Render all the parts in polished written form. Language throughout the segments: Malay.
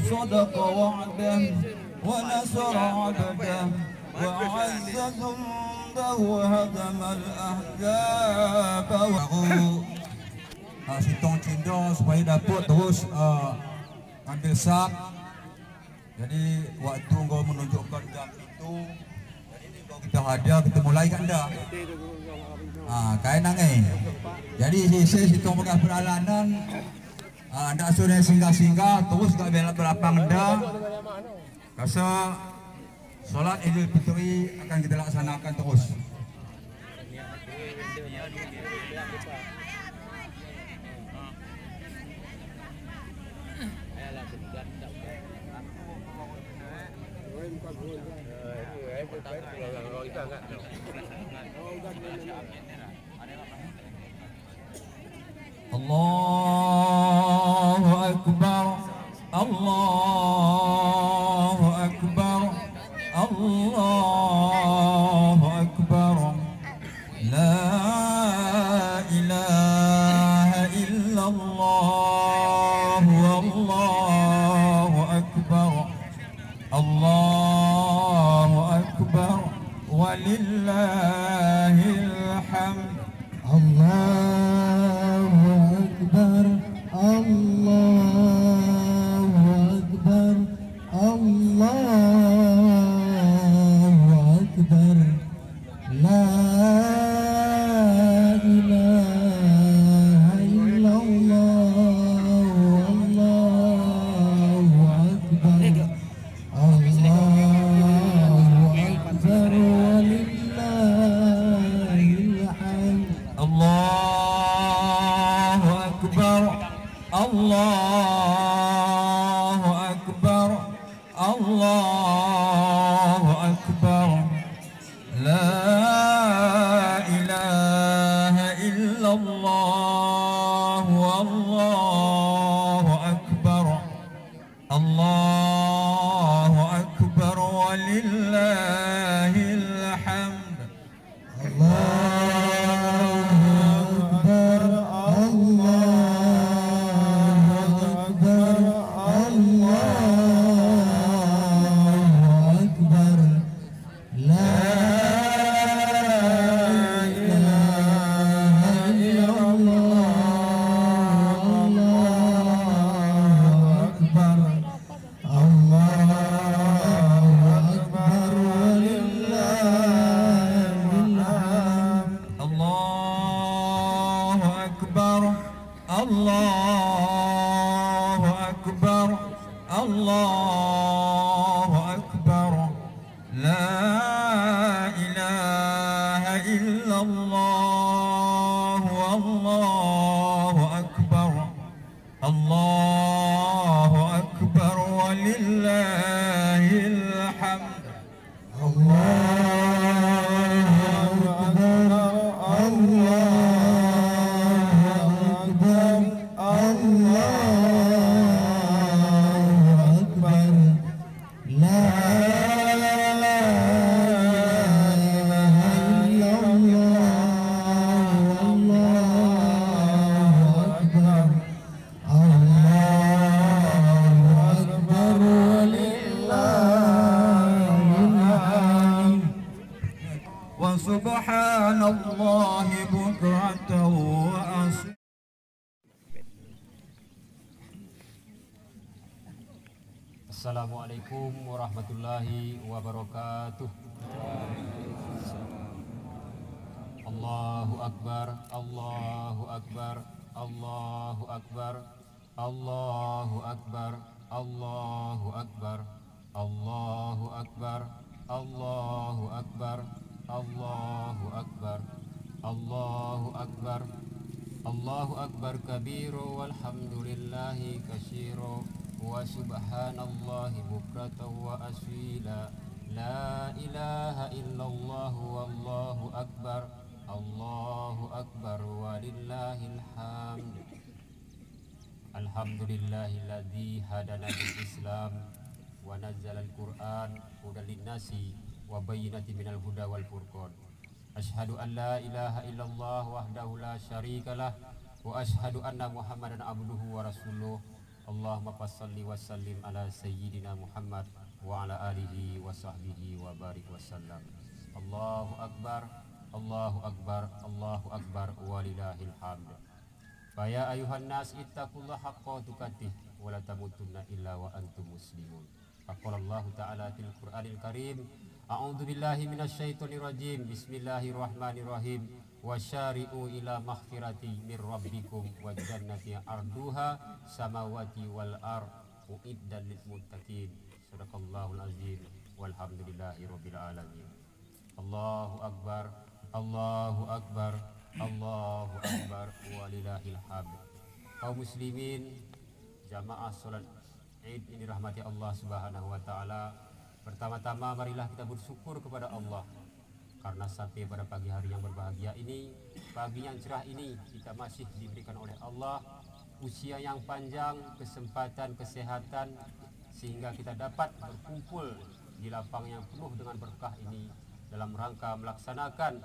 صدق وعده ونصر عبده وعز جنده وهدم الأحزاب. Sitong cendol supaya dapat terus ambil sak. Jadi waktu kau menunjukkan jam itu, jadi ni kau kita hadiah, kita mulai kat anda. Kain nangai. Jadi saya sitong bekas perjalanan. Anda sudah singgah-singgah terus ke belakang anda. Kasa solat Idul Fitri akan kita laksanakan terus. Allahu Akbar, Allahu Akbar, Allahu Akbar. La ilaha illallah, Allahu Akbar, Allahu Akbar, walillahil hamd. Allahu Akbar, Allahu Akbar, Allahu Akbar. La ilaha illallah, Allahu Akbar, Allahu Akbar, walillahil hamd. Allahu Akbar, Allahu Akbar, Allahu Akbar. La ilaha illallah, Allahu Akbar, Allahu Akbar, walillahil hamd. Allahu Akbar, Allahu Akbar, Allahu Akbar. La ilaha illallah, Allahu Akbar, Allahu Akbar, walillahil hamd. Allahu Akbar, Allahu Akbar, Allahu Akbar. La ilaha illallah, Allahu Akbar, Allahu Akbar, walillahil hamd. Allahu Akbar, Allahu Akbar, Allahu Akbar. La Subhanallahi bukratan wa asila. Assalamualaikum warahmatullahi wabarakatuh. Allahu Akbar, Allahu Akbar, Allahu Akbar, Allahu Akbar, Allahu Akbar, Allahu Akbar, Allahu Akbar, Allahu Akbar, Allahu Akbar, Allahu Akbar kabiru walhamdulillahi katsiru wa subhanallahi bukratan wa asila. La ilaha illallah wallahu akbar. Allahu akbar walillahil hamd. Alhamdulillahilladzi hadana bil Islam wa nazzala al-Qur'an hudan lin-nasi wa bayyinatin minal huda wal furqan. Asyhadu an la ilaha illallah wahdahu la syarikalah wa asyhadu anna Muhammadan abduhu wa rasuluh. Allahumma fassalli wa sallim ala sayyidina Muhammad wa ala alihi wa sahbihi wa barik wa sallam. Allahu akbar, Allahu akbar, Allahu akbar walillahil hamd. Faya ayuhan nas ittaqullaha haqqa tuqatih wa la tamutunna illa wa antum muslimun. Faqala Allah ta'ala fil Qur'anil Karim, a'udzu billahi minasyaitonir rajim. Bismillahirrahmanirrahim. Wasyari'u ila maghfirati mir rabbikum wa jannati arduha samawati wal ard uiddat lil muttaqin. Sadaqallahul azim walhamdulillahi rabbil alamin. Allahu akbar, Allahu akbar, Allahu akbar walillahil hamd. Kaum muslimin, jamaah salat Id ini rahmati Allah Subhanahu wa taala. Pertama-tama marilah kita bersyukur kepada Allah karena sampai pada pagi hari yang berbahagia ini, pagi yang cerah ini, kita masih diberikan oleh Allah usia yang panjang, kesempatan, kesehatan, sehingga kita dapat berkumpul di lapang yang penuh dengan berkah ini dalam rangka melaksanakan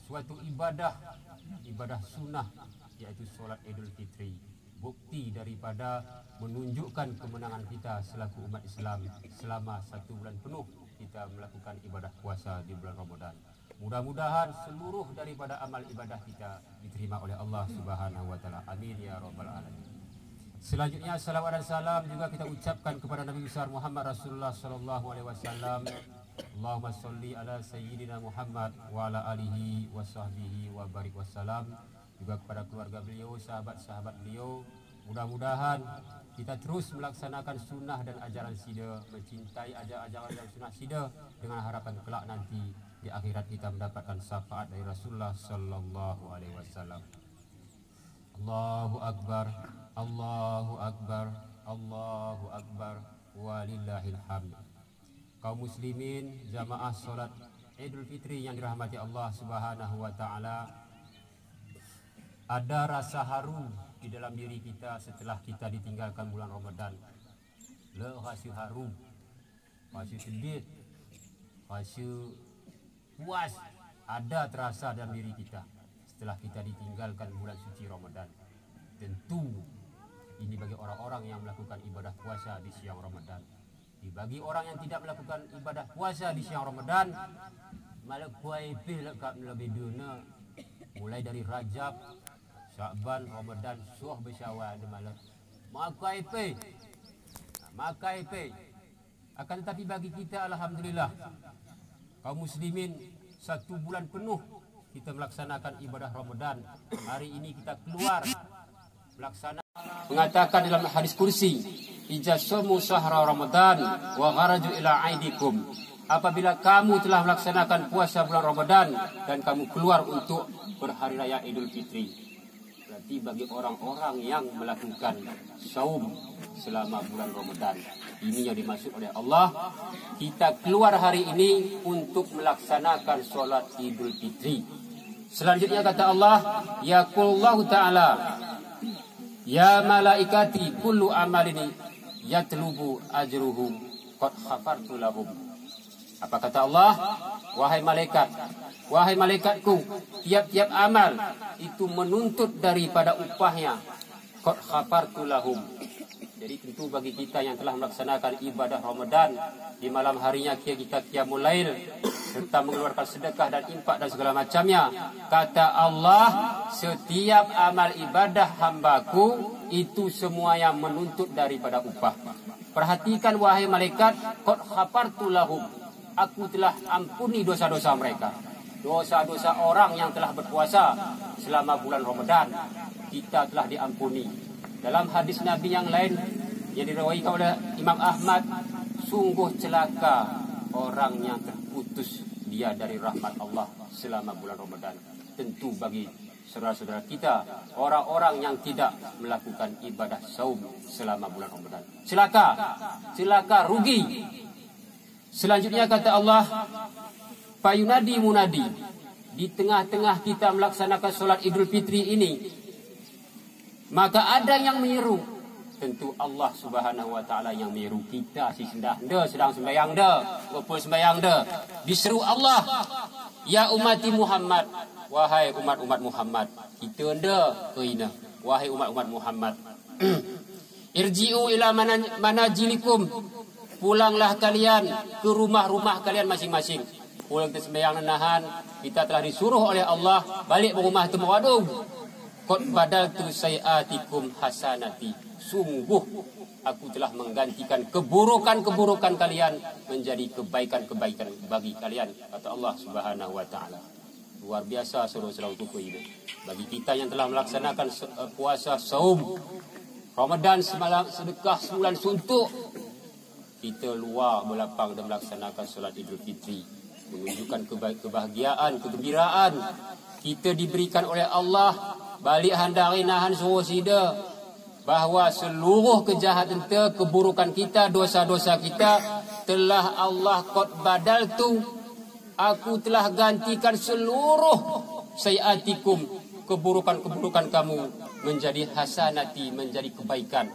suatu ibadah sunnah, yaitu sholat Idul Fitri. Bukti daripada menunjukkan kemenangan kita selaku umat Islam selama 1 bulan penuh kita melakukan ibadah puasa di bulan Ramadan. Mudah-mudahan seluruh daripada amal ibadah kita diterima oleh Allah Subhanahu wa taala. Amin ya rabbal alamin. Selanjutnya salawat dan salam juga kita ucapkan kepada Nabi besar Muhammad Rasulullah sallallahu alaihi wasallam. Allahumma sholli ala sayyidina Muhammad wa ala alihi wa sahbihi wa barik wassalam. Juga kepada keluarga beliau, sahabat-sahabat beliau. Mudah-mudahan kita terus melaksanakan sunnah dan ajaran sida, mencintai ajaran dan sunnah sida, dengan harapan kelak nanti di akhirat kita mendapatkan syafaat dari Rasulullah sallallahu alaihi wasallam. Allahu akbar, Allahu akbar, Allahu akbar walillahil hamd. Kaum muslimin, jamaah salat Idul Fitri yang dirahmati Allah Subhanahu wa taala, ada rasa haru di dalam diri kita setelah kita ditinggalkan bulan Ramadan. Le rasa haru, rasa sedih, rasa puas ada terasa dalam diri kita setelah kita ditinggalkan bulan suci Ramadan. Tentu ini bagi orang-orang yang melakukan ibadah puasa di siang Ramadan. Bagi orang yang tidak melakukan ibadah puasa di siang Ramadan, malah kuai pilih kat lebih duna, mulai dari Rajab, Sya'ban, Ramadan, Syuh bersyawal malah makai pe. Akan tetapi bagi kita alhamdulillah kaum muslimin 1 bulan penuh kita melaksanakan ibadah Ramadan. Hari ini kita keluar melaksanakan, mengatakan dalam hadis kursi, ijasamu syahra Ramadan wa gharaju ila aidikum. Apabila kamu telah melaksanakan puasa bulan Ramadan dan kamu keluar untuk berhari raya Idul Fitri, berarti bagi orang-orang yang melakukan saum selama bulan Ramadan, ini yang dimaksud oleh Allah. Kita keluar hari ini untuk melaksanakan solat Idul Fitri. Selanjutnya kata Allah, yaqulullahu ta'ala, ya malaikati kullu amalini yatlubu ajruhu qad khafartu lahum. Apa kata Allah? Wahai malaikatku, tiap-tiap amal itu menuntut daripada upahnya. Qad khafartu lahum. Jadi tentu bagi kita yang telah melaksanakan ibadah Ramadan, di malam harinya kita qiyamul lail serta mengeluarkan sedekah dan infak dan segala macamnya, kata Allah, setiap amal ibadah hambaku itu semua yang menuntut daripada upah. Perhatikan wahai malaikat, qad khafartu lahum. Aku telah ampuni dosa-dosa mereka. Dosa-dosa orang yang telah berpuasa selama bulan Ramadan, kita telah diampuni. Dalam hadis Nabi yang lain yang diriwayatkan oleh Imam Ahmad, sungguh celaka orang yang terputus dia dari rahmat Allah selama bulan Ramadan. Tentu bagi saudara-saudara kita, orang-orang yang tidak melakukan ibadah saum selama bulan Ramadan. Celaka, rugi. Selanjutnya kata Allah, fayunadi munadi, di tengah-tengah kita melaksanakan solat Idul Fitri ini, maka ada yang menyeru. Tentu Allah Subhanahu wa taala yang menyeru kita si sedang sembahyang dah, berapa sembahyang dah. Diseru Allah, ya umati Muhammad, wahai umat-umat Muhammad. Kita anda keina, wahai umat-umat Muhammad. Irji'u ila manajilikum, pulanglah kalian ke rumah-rumah kalian masing-masing. Pulang ke sembahyang nahan, kita telah disuruh oleh Allah balik ke rumah temu wadung. Qad badaltu sayiatikum hasanati, sungguh aku telah menggantikan keburukan-keburukan kalian menjadi kebaikan-kebaikan bagi kalian, kata Allah Subhanahu wa taala. Luar biasa saudara-saudara ini. Bagi kita yang telah melaksanakan puasa saum Ramadan semalam, sedekah sebulan suntuk, kita luar berlapang dan melaksanakan solat Idul Fitri, menunjukkan kebahagiaan, kegembiraan. Kita diberikan oleh Allah balik handari nahan suruh sida, bahawa seluruh kejahatan kita, keburukan kita, dosa-dosa kita telah Allah qad badaltu, aku telah gantikan seluruh sayiatikum, keburukan-keburukan kamu menjadi hasanati, menjadi kebaikan.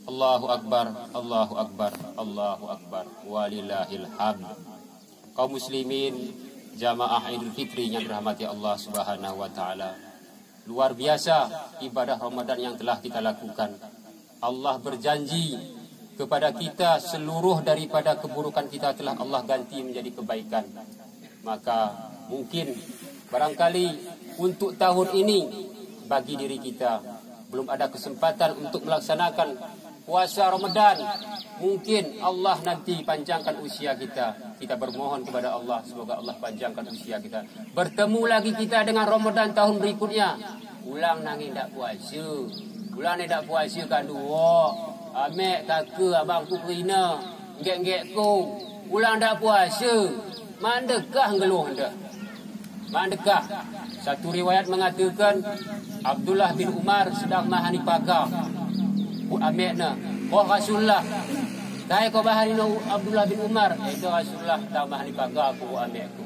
Allahu Akbar, Allahu Akbar, Allahu Akbar, walillahil hamd. Kaum muslimin, jamaah Idul Fitri yang dirahmati Allah Subhanahu wa taala, luar biasa ibadah Ramadan yang telah kita lakukan. Allah berjanji kepada kita seluruh daripada keburukan kita telah Allah ganti menjadi kebaikan. Maka mungkin barangkali untuk tahun ini bagi diri kita belum ada kesempatan untuk melaksanakan puasa Ramadan. Mungkin Allah nanti panjangkan usia kita. Kita bermohon kepada Allah, semoga Allah panjangkan usia kita. Bertemu lagi kita dengan Ramadan tahun berikutnya. Ulang nangis tak puasa. Ulang ni tak puasa kan dua. Amek kakak abangku kerina. Ngek-ngek ku. Ulang tak puasa. Mandekah ngeluh anda? Mandekah? Satu riwayat mengatakan Abdullah bin Umar sedang mahani pagar. Bu amekna, oh Rasulullah. Kai kau bahari no Abdullah bin Umar, itu Rasulullah tak mahani pagar aku amekku.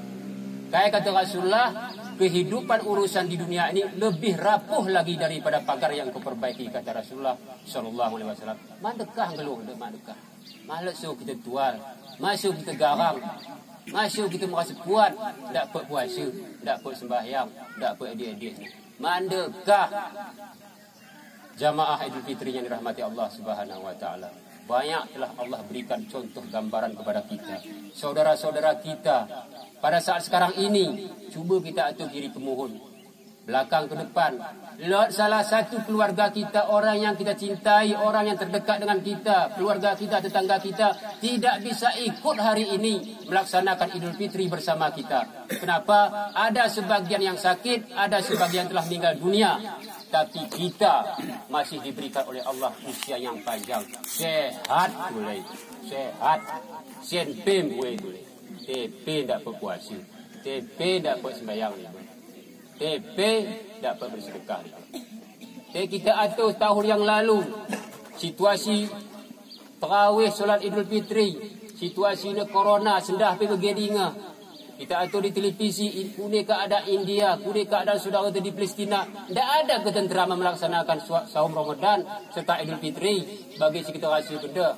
Kai kata Rasulullah, kehidupan urusan di dunia ini lebih rapuh lagi daripada pagar yang kau perbaiki, kata Rasulullah sallallahu alaihi wasallam. Mandekah ngeluh dak mandekah. Malas so kita tuar, masuk kita garang. Masuk kita merasa kuat, tak apa puasa, tak apa sembahyang, tak apa edit-edit. Mandekah jamaah Idul Fitri yang dirahmati Allah Subhanahu wa taala. Banyak telah Allah berikan contoh gambaran kepada kita. Saudara-saudara kita pada saat sekarang ini, cuba kita atur diri ke mohon, belakang ke depan. Lihat salah satu keluarga kita, orang yang kita cintai, orang yang terdekat dengan kita, keluarga kita, tetangga kita, tidak bisa ikut hari ini melaksanakan Idul Fitri bersama kita. Kenapa? Ada sebagian yang sakit, ada sebagian telah meninggal dunia. Tapi kita masih diberikan oleh Allah usia yang panjang. Sehat boleh. Sehat. Senpem boleh. TP tak berpuasa. TP tak bersembahyang. TP tak bersedekah. Kita atur tahun yang lalu, situasi tarawih solat Idul Fitri, situasi ni corona sendah pergi begedinga. Kita atur di televisi, kuni keadaan India, kuni keadaan saudara di Palestina. Tidak ada ketenteraman melaksanakan saum Ramadan serta Idul Fitri. Bagi kita rasa benda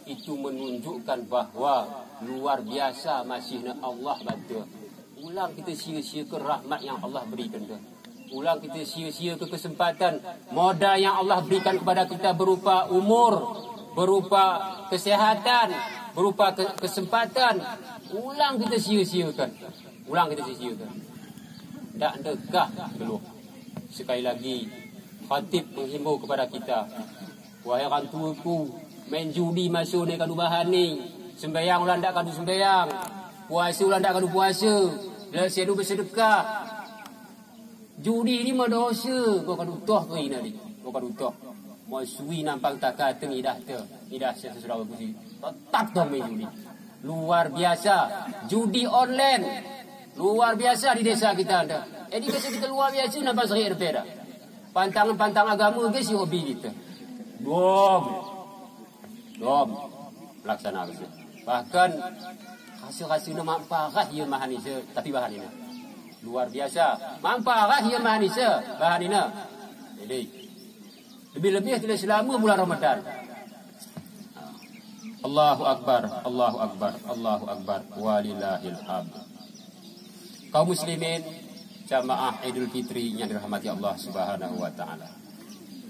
itu menunjukkan bahawa luar biasa masihnya Allah bantu. Ulang kita sia-sia ke rahmat yang Allah berikan tu. Ulang kita sia-sia ke kesempatan modal yang Allah berikan kepada kita berupa umur, berupa kesihatan, berupa kesempatan. Ulang kita sia-siakan. Ulang kita sia-siakan. Tak dekah keluh. Sekali lagi, khatib menghimbau kepada kita. Wahai orang tuaku, main judi masuk ni kadu bahan ni. Sembayang ulang tak kadu sembayang. Puasa ulang tak kadu puasa. Lepas bersedekah. Judi ni mah dosa. Kau kadu toh ke ini ni. Kau kadu toh. Mau suwi nampang tak kata ni dah ter. Ni dah sesuatu kursi. Tetap dah main judi. Luar biasa. Judi online. Luar biasa di desa kita ada. Edukasi kita luar biasa nampak serik berbeda. Pantang agama ke si hobi kita. Dom laksana ke. Bahkan hasil-hasilnya mamparah ia mahanisa tapi bahan ini. Luar biasa. Mamparah ia mahanisa bahan ini. Jadi lebih-lebih tidak selama bulan Ramadan. Allahu Akbar, Allahu Akbar, Allahu Akbar, walillahil hamd. Kaum muslimin, jamaah Idul Fitri yang dirahmati Allah Subhanahu wa taala.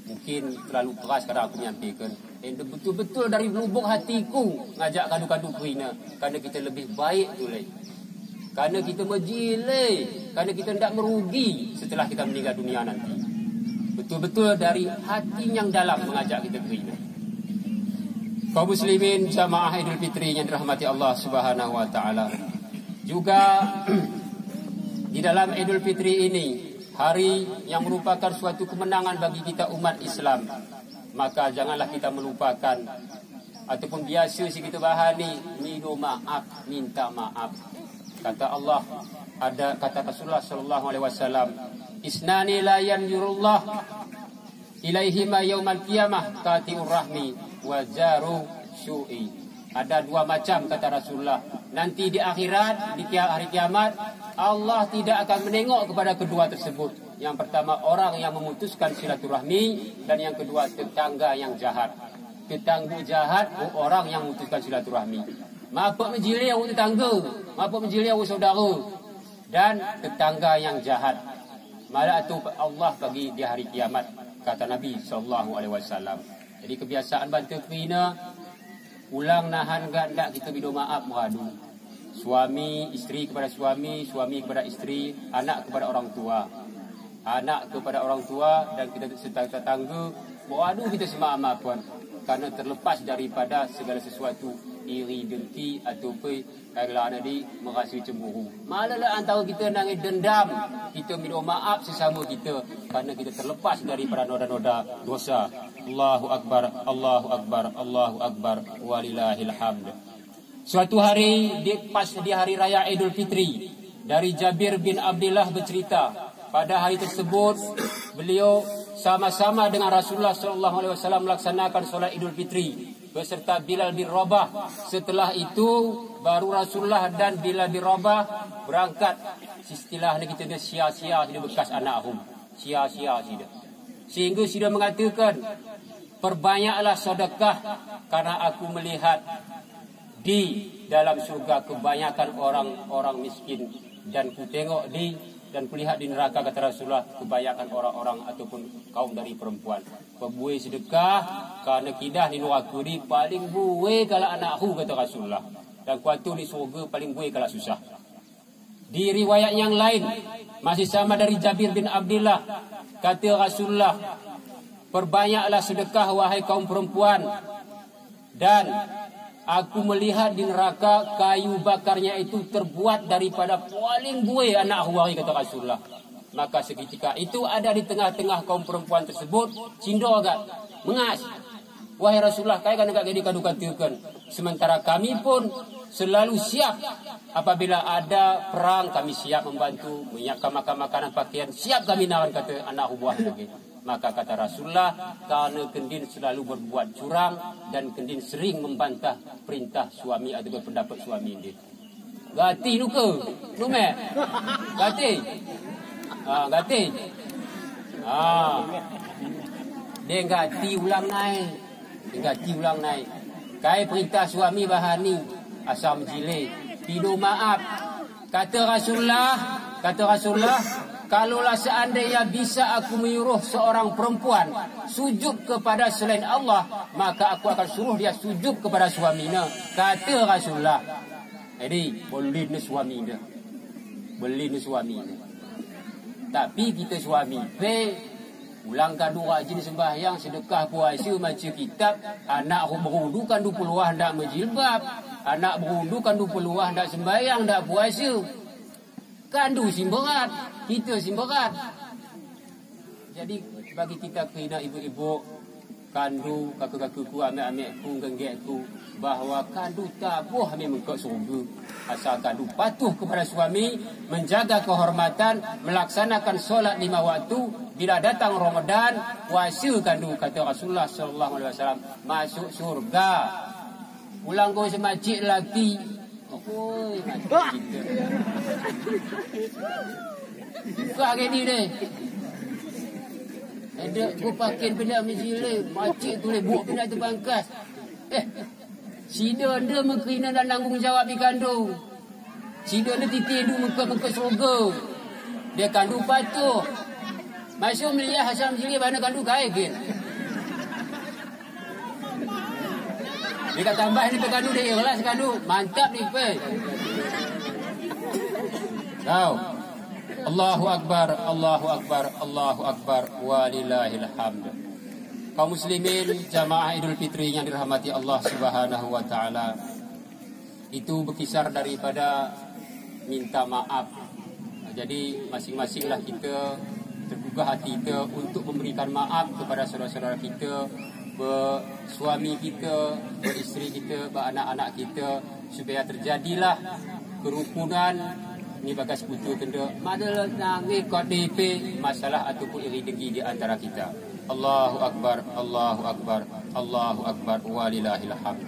Mungkin terlalu keras kadang aku menyampaikan, betul-betul dari lubuk hatiku ngajak kadu-kadu kerina, kerana kita lebih baik tu lagi. Kerana kita menjilai, kerana kita tidak merugi setelah kita meninggal dunia nanti. Betul-betul dari hati yang dalam mengajak kita kerina. Kaum muslimin, jamaah Idul Fitri yang dirahmati Allah Subhanahu wa taala. Juga di dalam Idul Fitri ini, hari yang merupakan suatu kemenangan bagi kita umat Islam, maka janganlah kita melupakan ataupun biasa si kita bahani minta maaf, minta maaf. Kata Allah, ada kata Rasulullah sallallahu alaihi wasallam, isnani la yanjurullah ilaihima yaumal qiyamah qati'ur rahmi wa jaru syu'i. Ada dua macam kata Rasulullah. Nanti di akhirat, di hari kiamat, Allah tidak akan menengok kepada kedua tersebut. Yang pertama, orang yang memutuskan silaturahmi, dan yang kedua, tetangga yang jahat. Tetangga jahat, orang yang memutuskan silaturahmi. Mapa menjilai awak tetangga, mapa menjilai awak saudara, dan tetangga yang jahat. Malah itu Allah bagi di hari kiamat, kata Nabi SAW. Jadi kebiasaan bantu kerina, ulang nahan gandak kita minta maaf meradu. Suami, isteri kepada suami, suami kepada isteri, anak kepada orang tua. Anak kepada orang tua dan kita tetangga, beradu kita semaaf pun. Karena terlepas daripada segala sesuatu iri, dengki ataupun kerana di merasa cemburu. Malalah antara kita nangis dendam, kita minta maaf sesama kita kerana kita terlepas daripada noda-noda dosa. Allahu Akbar, Allahu Akbar, Allahu Akbar, walillahil hamd. Suatu hari pas di hari raya Idul Fitri, dari Jabir bin Abdullah bercerita, pada hari tersebut beliau sama-sama dengan Rasulullah SAW melaksanakan solat Idul Fitri beserta Bilal bin Rabah. Setelah itu baru Rasulullah dan Bilal bin Rabah berangkat. Istilah ni kita ada sia-sia sudah bekas anak hum. Sia-sia sudah. Sehingga sudah mengatakan, perbanyaklah sedekah karena aku melihat di dalam surga kebanyakan orang-orang miskin, dan ku tengok dan kulihat di neraka, kata Rasulullah, kebanyakan orang-orang ataupun kaum dari perempuan. Perbuai sedekah kerana kidah di neraka ni paling buai kalau anakku, kata Rasulullah. Dan kuatu di surga paling buai kalau susah. Di riwayat yang lain masih sama dari Jabir bin Abdullah, kata Rasulullah, perbanyaklah sedekah wahai kaum perempuan, dan aku melihat di neraka kayu bakarnya itu terbuat daripada paling buai anak huari, kata Rasulullah. Maka seketika itu ada di tengah-tengah kaum perempuan tersebut cindo agak mengas. Wahai Rasulullah, kaya kan agak jadi kadu-katakan, sementara kami pun selalu siap apabila ada perang, kami siap membantu, menyiapkan makanan pakaian, siap kami nawan, kata anak buah lagi. Maka kata Rasulullah, kerana kendin selalu berbuat curang dan kendin sering membantah perintah suami atau pendapat suami dia. Gati nuka, nume, gati, gati, dia gati ulang naik, Kai perintah suami bahani asal menjilid, tidur maaf. Kata Rasulullah, kalaulah seandainya bisa aku menyuruh seorang perempuan sujud kepada selain Allah, maka aku akan suruh dia sujud kepada suaminya, kata Rasulullah. Jadi boleh ni suaminya, tapi kita suami ulang kadu rajin sembahyang, sedekah, puasa, baca kitab, anak berundu kan 20 hendak menjilbab, anak berundu kan 20 hendak sembahyang, hendak puasa. Kandu simberat, kita simberat. Jadi bagi kita kena ibu-ibu, kandu kakak-kakakku, amek-amekku, genggekku, bahawa kandu tabuh ambil mengkok surga. Asal kandu patuh kepada suami, menjaga kehormatan, melaksanakan solat 5 waktu. Bila datang Ramadan, puasa kandu, kata Rasulullah SAW, masuk surga. Pulang kau semacik lelaki. Oi, macam kita. Buka hari ni deh. Ada aku pakai benda mesti macik tu buat benda tu bangkas. Sida dia mengkena dan tanggung jawab di kandung. Sida dia titik du muka surga. Dia kandung patuh. Masuk melihat Hasan sendiri mana kandung kaya ke. Dia kat tambah ni kandung dia ikhlas kandung. Mantap ni pe. Tahu. Allahu Akbar, Allahu Akbar, Allahu Akbar, walillahil hamd. Kaum muslimin jamaah Idul Fitri yang dirahmati Allah Subhanahu wa taala. Itu berkisar daripada minta maaf. Jadi masing-masinglah kita tergugah hati kita untuk memberikan maaf kepada saudara-saudara kita, bersuami kita, beristeri kita, beranak-anak kita, supaya terjadilah kerukunan. Ni bagas putu kenda madalah nangis KDP masalah ataupun iri dengki di antara kita. Allahu Akbar, Allahu Akbar, Allahu Akbar, walillahil hamd.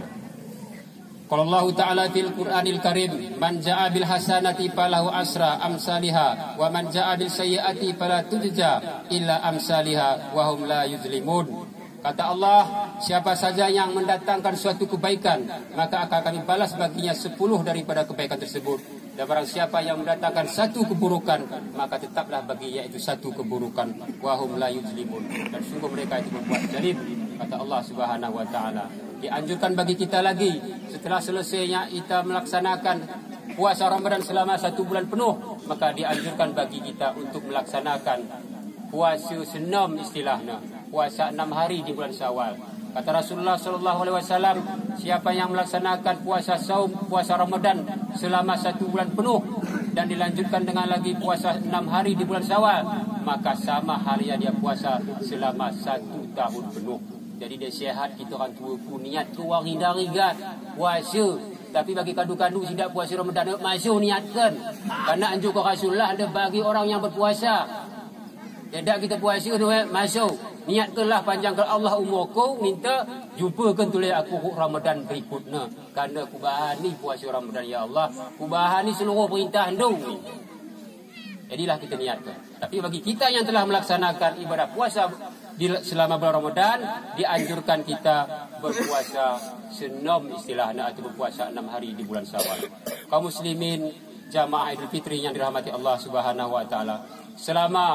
Qala Allah Ta'ala fil Qur'anil Karim, man ja'a bil hasanati falahu asra amsalihha wa man ja'a bil sayyi'ati fala tujza illa amsalihha wa hum la yuzlimun. Kata Allah, siapa saja yang mendatangkan suatu kebaikan, maka akan kami balas baginya 10 daripada kebaikan tersebut. Dan barang siapa yang mendatangkan satu keburukan, maka tetaplah baginya itu satu keburukan. Wahum la yuzlimun. Dan sungguh mereka itu berbuat zalim. Kata Allah Subhanahu wa taala. Dianjurkan bagi kita lagi, setelah selesainya kita melaksanakan puasa Ramadan selama 1 bulan penuh, maka dianjurkan bagi kita untuk melaksanakan puasa senam istilahnya, puasa 6 hari di bulan Syawal. Kata Rasulullah SAW, siapa yang melaksanakan puasa saum, puasa Ramadan selama 1 bulan penuh dan dilanjutkan dengan lagi puasa 6 hari di bulan Syawal, maka sama halnya dia puasa selama 1 tahun penuh. Jadi dia sihat, kita orang tua pun niat keluar hindari-gat puasa. Tapi bagi kandu-kandu tidak puasa Ramadan, masuk niatkan. Karena anjur Rasulullah ada bagi orang yang berpuasa. Tidak kita puasa tu masuk. Niatkanlah panjangkan Allah umurku, minta jumpakan tulis aku Ramadan berikutnya. Kerana aku bahani puasa Ramadan ya Allah. Aku bahani seluruh perintah anda ni. Jadilah kita niatkan. Tapi bagi kita yang telah melaksanakan ibadah puasa selama bulan Ramadan, dianjurkan kita berpuasa senam istilahnya atau berpuasa 6 hari di bulan Syawal. Kaum muslimin jamaah Idul Fitri yang dirahmati Allah Subhanahu wa taala, selama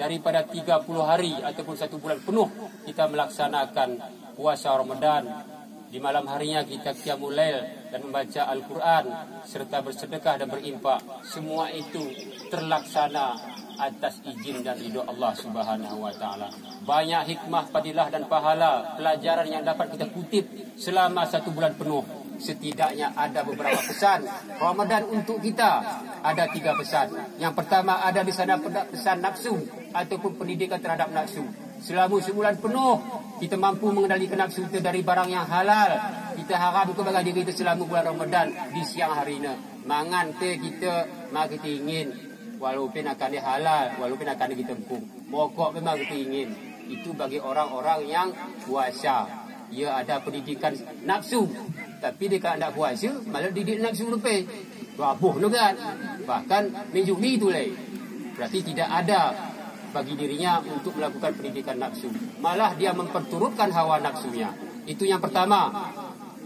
daripada 30 hari ataupun 1 bulan penuh kita melaksanakan puasa Ramadan. Di malam harinya kita qiyamul lail dan membaca Al-Quran serta bersedekah dan berimpak. Semua itu terlaksana atas izin dan ridha Allah Subhanahu wa taala. Banyak hikmah, fadilah dan pahala pelajaran yang dapat kita kutip selama 1 bulan penuh. Setidaknya ada beberapa pesan Ramadan untuk kita. Ada 3 pesan. Yang pertama ada di sana pesan nafsu ataupun pendidikan terhadap nafsu. Selama sebulan penuh kita mampu mengendalikan nafsu kita dari barang yang halal. Kita haram kepada diri kita selama bulan Ramadan di siang harinya. Mangan teh kita maka kita ingin walaupun akan dia halal, walaupun akan dia kita hukum. Mokok memang kita ingin. Itu bagi orang-orang yang puasa. Ia ada pendidikan nafsu. Tapi dia kalau nak puasa malah didik nafsu lebih. Rabuh juga. Bahkan menjumi tu lagi. Berarti tidak ada bagi dirinya untuk melakukan pendidikan nafsu. Malah dia memperturutkan hawa nafsunya. Itu yang pertama,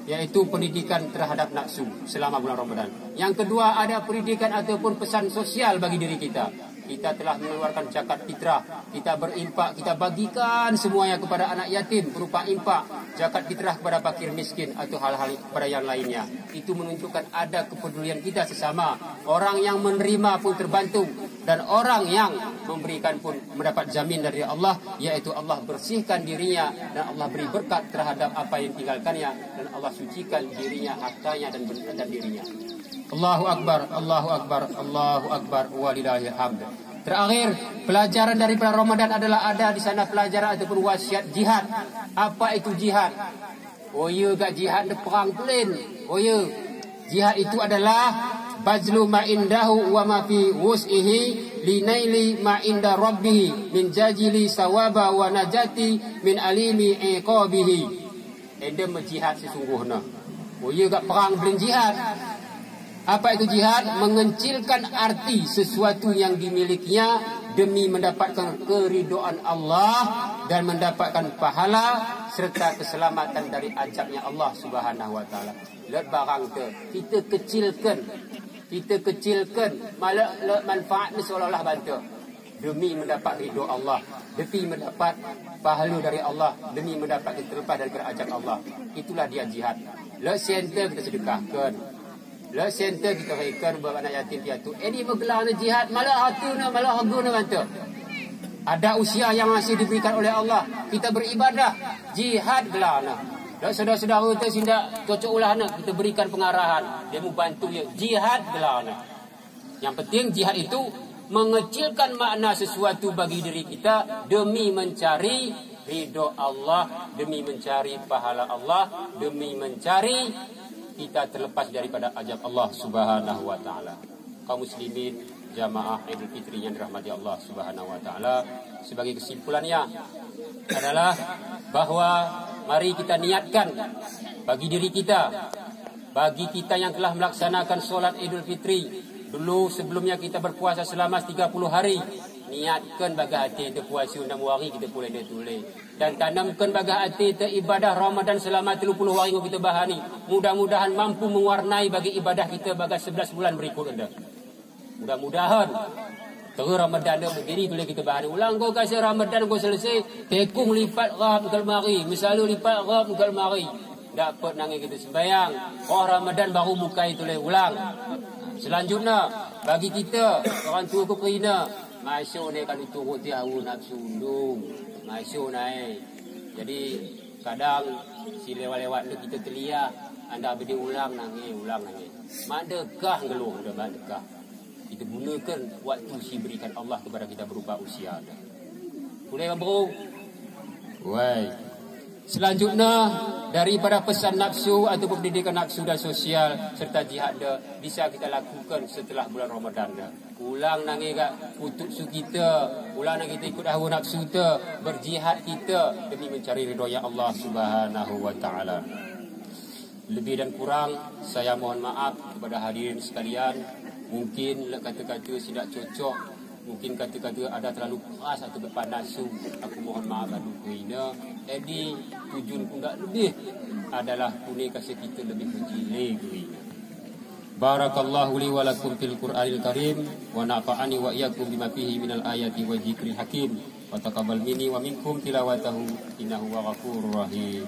yaitu pendidikan terhadap nafsu selama bulan Ramadan. Yang kedua ada pendidikan ataupun pesan sosial bagi diri kita. Kita telah mengeluarkan zakat fitrah, kita berimpak, kita bagikan semuanya kepada anak yatim berupa impak, zakat fitrah kepada fakir miskin atau hal-hal kepada yang lainnya. Itu menunjukkan ada kepedulian kita sesama. Orang yang menerima pun terbantu dan orang yang memberikan pun mendapat jamin dari Allah, yaitu Allah bersihkan dirinya dan Allah beri berkat terhadap apa yang tinggalkannya dan Allah sucikan dirinya, hartanya dan dirinya. Allahu Akbar, Allahu Akbar, Allahu Akbar, walillahil hamd. Terakhir, pelajaran daripada Ramadan adalah ada di sana pelajaran ataupun wasiat jihad. Apa itu jihad? Oh ya, gak jihad de perang plain. Oh ya, jihad itu adalah bazlu ma indahu wa ma fi wus'ihi linaili ma inda rabbih min jajili sawaba wa najati min alimi iqabihi. Endem jihad sesungguhnya. Oh ya, gak perang plain jihad. Apa itu jihad? Mengencilkan arti sesuatu yang dimilikinya demi mendapatkan keridhaan Allah dan mendapatkan pahala serta keselamatan dari azabnya Allah Subhanahu wa taala. Lihat barang tu, kita kecilkan malah manfaat ni seolah-olah bantu demi mendapat ridha Allah, demi mendapat pahala dari Allah, demi mendapat terlepas daripada azab Allah. Itulah dia jihad. Lihat center kita sedekahkan. Lah center kita berikan buat anak yatim piatu. Ini bergelar jihad malah hartuna malah harguna bantu. Ada usia yang masih diberikan oleh Allah, kita beribadah, jihad gelana. Dan saudara-saudara tu sindak cocok ulahna, kita berikan pengarahan, dia membantu ya, jihad gelana. Yang penting jihad itu mengecilkan makna sesuatu bagi diri kita demi mencari ridha Allah, demi mencari pahala Allah, demi mencari kita terlepas daripada azab Allah Subhanahu wa taala. Kaum muslimin jamaah Idul Fitri yang dirahmati Allah Subhanahu wa taala, sebagai kesimpulannya adalah bahawa mari kita niatkan bagi diri kita, bagi kita yang telah melaksanakan solat Idul Fitri dulu, sebelumnya kita berpuasa selama 30 hari, niatkan bagi hati kita puasa 6 hari kita boleh tulis, dan tanamkan bagi hati kita ibadah Ramadan selama 30 hari yang kita bahani. Mudah-mudahan mampu mewarnai bagi ibadah kita bagi 11 bulan berikut anda. Mudah-mudahan terus Ramadan dah begini boleh kita bahani ulang. Kau kasih Ramadan kau selesai tekung lipat rab ke mari, misalnya lipat rab ke mari, dapat nangis kita sembahyang. Oh Ramadan baru buka itu le ulang. Selanjutnya bagi kita orang tua ku kerina masuk ni kalau turut tiawu nafsu undung masuk naik. Jadi kadang si lewat-lewat tu kita telia anda beri ulang nangis. Madekah ngeluh dah madekah. Kita gunakan waktu si berikan Allah kepada kita berupa usia. Boleh bro? Wai. Selanjutnya daripada pesan nafsu ataupun pendidikan nafsu dan sosial serta jihad bisa kita lakukan setelah bulan Ramadan dah. Ulang nangis kat putuk su kita, ulang nangis kita ikut hawa nafsu kita, berjihad kita demi mencari ridha Allah Subhanahu wa taala. Lebih dan kurang saya mohon maaf kepada hadirin sekalian. Mungkin kata-kata tidak cocok, mungkin kata-kata ada terlalu keras atau berpanas. Aku mohon maaf adu kuina. Jadi tujuan pun tak lebih adalah punai kasih kita lebih menjilai kuina. Barakallahu li wa lakum fil Qur'anil Karim wa nafa'ani wa iyyakum bima fihi minal ayati wa dzikril hakim wa taqabbal minni wa minkum tilawatahu innahu ghafurur rahim.